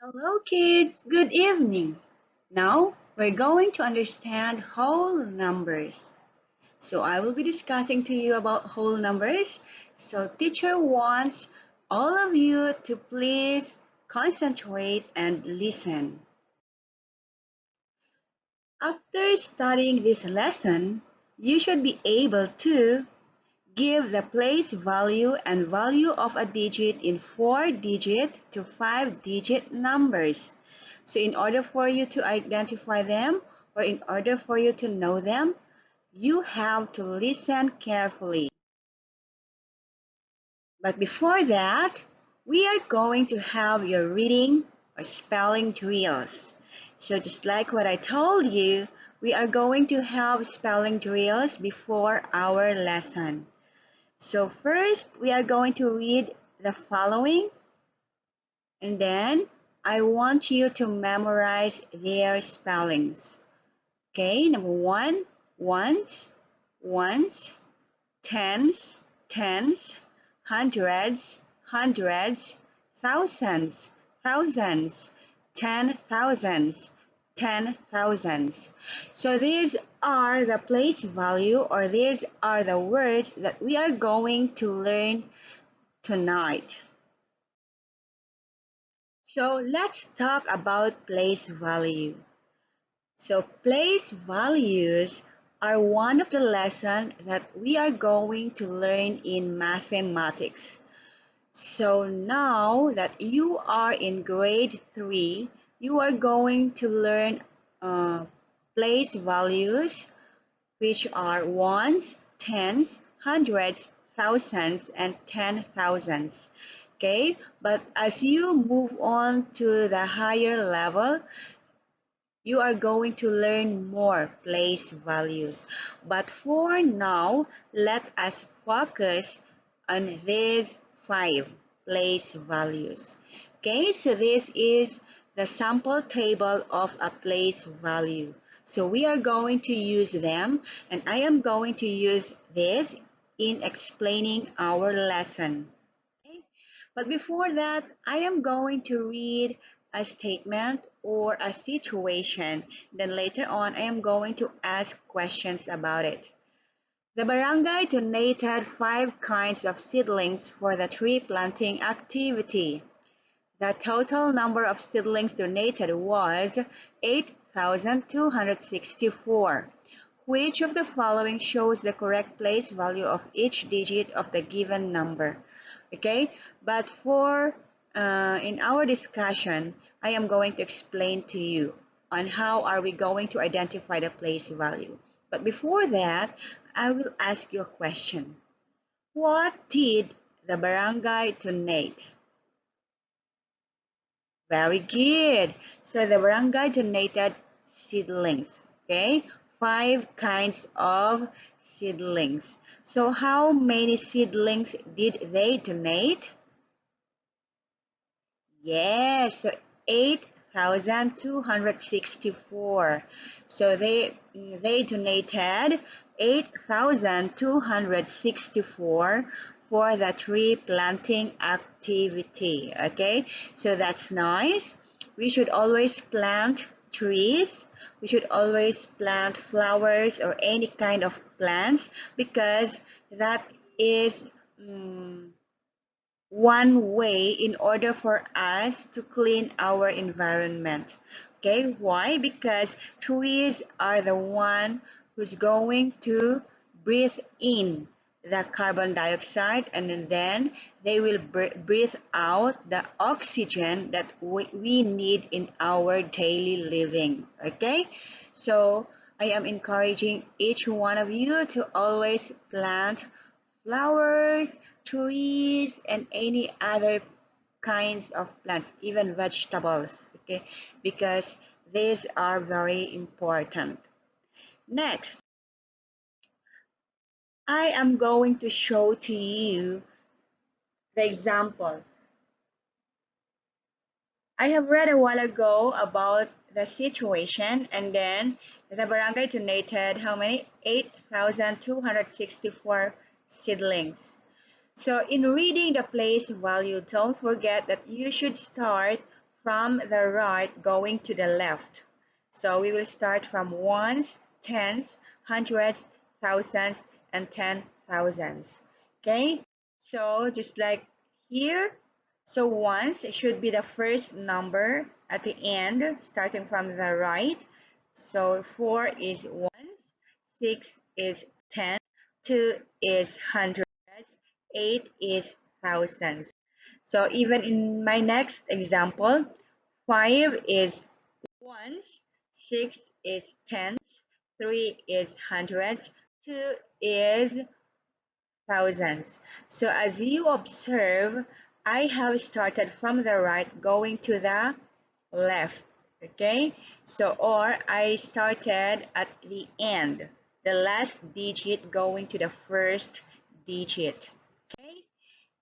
Hello, kids. Good evening. Now we're going to understand whole numbers. So I will be discussing to you about whole numbers. So teacher wants all of you to please concentrate and listen. After studying this lesson, you should be able to give the place value and value of a digit in 4-digit to 5-digit numbers. So in order for you to identify them or in order for you to know them, you have to listen carefully. But before that, we are going to have your reading or spelling drills. So just like what I told you, we are going to have spelling drills before our lesson. So first, we are going to read the following, and then I want you to memorize their spellings. Okay, number one, ones, ones, tens, tens, hundreds, hundreds, thousands, thousands, 10,000s, 10,000s. So these are the place value or these are the words that we are going to learn tonight. So let's talk about place value. So place values are one of the lessons that we are going to learn in mathematics. So now that you are in grade 3, you are going to learn place values, which are ones, tens, hundreds, thousands, and 10,000s. Okay, but as you move on to the higher level, you are going to learn more place values. But for now, let us focus on these 5 place values. Okay, so this is the sample table of a place value. So we are going to use them, and I am going to use this in explaining our lesson. Okay? But before that, I am going to read a statement or a situation. Then later on, I am going to ask questions about it. The barangay donated 5 kinds of seedlings for the tree planting activity. The total number of seedlings donated was 8,264. Which of the following shows the correct place value of each digit of the given number? Okay, but for in our discussion, I am going to explain to you on how are we going to identify the place value. But before that, I will ask you a question. What did the barangay donate? Very good. So the barangay donated seedlings. Okay, 5 kinds of seedlings. So how many seedlings did they donate? Yes, so 8,264. So they donated 8,264 for the tree planting activity. Okay, so that's nice. We should always plant trees. We should always plant flowers or any kind of plants because that is one way in order for us to clean our environment. Okay, why? Because trees are the one who's going to breathe in the carbon dioxide and then they will breathe out the oxygen that we need in our daily living. Okay, so I am encouraging each one of you to always plant flowers, trees, and any other kinds of plants, even vegetables, okay, because these are very important. Next, I am going to show to you the example. I have read a while ago about the situation and then the barangay donated how many? 8,264 seedlings. So in reading the place value, don't forget that you should start from the right going to the left. So we will start from ones, tens, hundreds, thousands, and 10,000s. Okay, so just like here, so ones should be the first number at the end, starting from the right. So 4 is ones, 6 is tens, 2 is hundreds, 8 is thousands. So even in my next example, 5 is ones, 6 is tens, 3 is hundreds, 2 is thousands. So as you observe, I have started from the right going to the left. Okay, so or I started at the end, the last digit going to the first digit. Okay,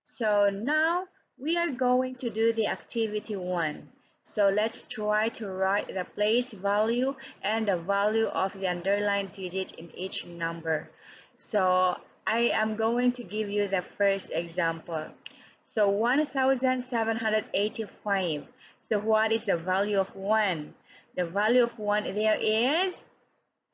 so now we are going to do the activity 1. So let's try to write the place value and the value of the underlined digit in each number. So I am going to give you the first example. So 1785. So what is the value of 1? The value of 1 there is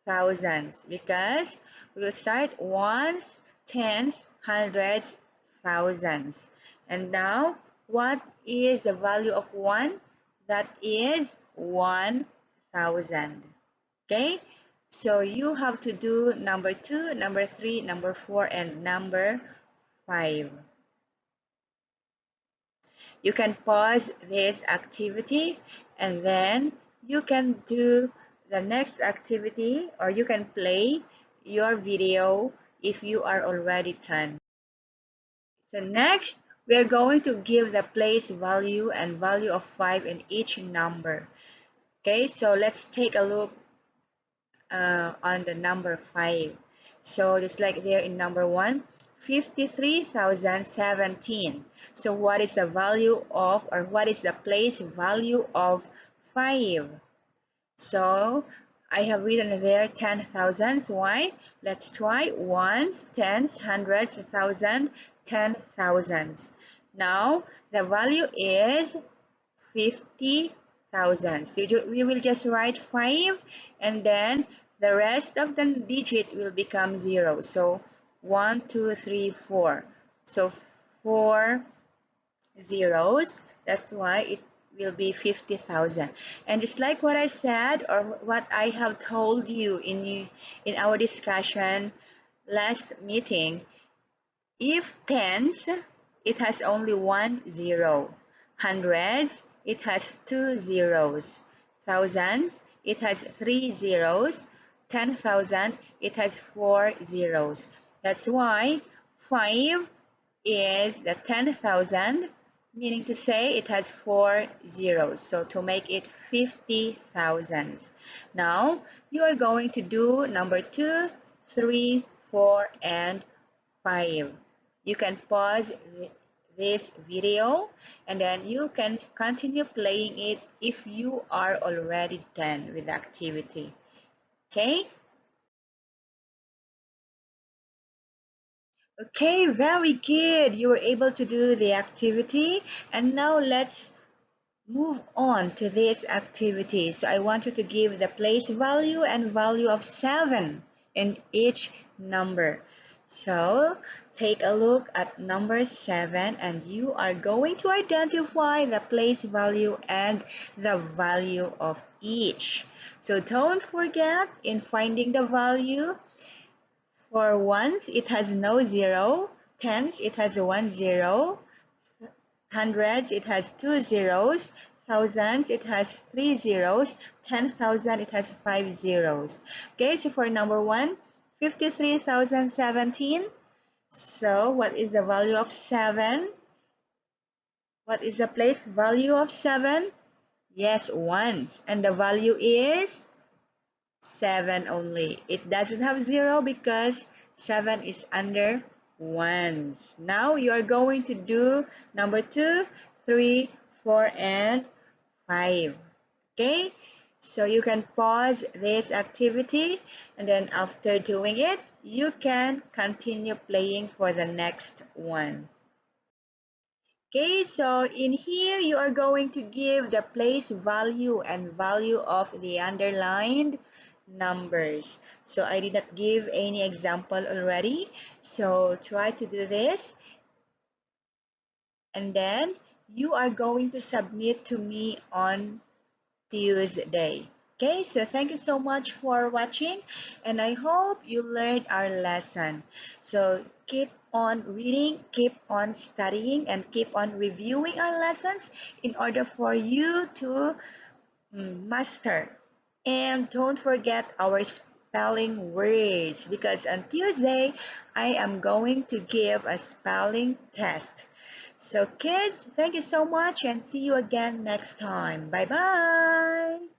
thousands, because we will start ones, tens, hundreds, thousands. And now, what is the value of 1? That is 1,000. Okay? So you have to do number 2, number 3, number 4, and number 5. You can pause this activity and then you can do the next activity, or you can play your video if you are already done. So next, we are going to give the place value and value of 5 in each number. Okay, so let's take a look on the number 5. So just like there in number 1, 53,017. So what is the value of, or what is the place value of 5? So I have written there 10,000s. Why? Let's try ones, tens, hundreds, thousand, 10,000s. Now the value is 50,000. So we will just write 5 and then the rest of the digit will become 0. So 1, 2, 3, 4. So 4 zeros. That's why it will be 50,000. And just like what I said, or what I have told you in our discussion last meeting, if tens, it has only one zero. Hundreds, it has two zeros. Thousands, it has three zeros. 10,000, it has four zeros. That's why 5 is the 10,000, meaning to say it has four zeros. So to make it 50,000. Now you are going to do number 2, 3, 4, and 5. You can pause this video and then you can continue playing it if you are already done with the activity. Okay? Okay, very good. You were able to do the activity. And now let's move on to this activity. So I want you to give the place value and value of 7 in each number. So take a look at number 7 and you are going to identify the place value and the value of each. So don't forget, in finding the value, for ones, it has no zero. Tens, it has one zero. Hundreds, it has two zeros. Thousands, it has three zeros. 10,000, it has five zeros. Okay, so for number 1, 53,017. So what is the value of 7? What is the place value of 7? Yes, ones. And the value is 7 only. It doesn't have 0 because 7 is under ones. Now you are going to do number 2, 3, 4, and 5. Okay? So you can pause this activity and then after doing it, you can continue playing for the next one. Okay, so in here you are going to give the place value and value of the underlined numbers. So I did not give any example already. So try to do this, and then you are going to submit to me on Tuesday. Okay, so thank you so much for watching, and I hope you learned our lesson. So keep on reading, keep on studying, and keep on reviewing our lessons in order for you to master. And don't forget our spelling words, because on Tuesday I am going to give a spelling test. So kids, thank you so much and see you again next time. Bye bye.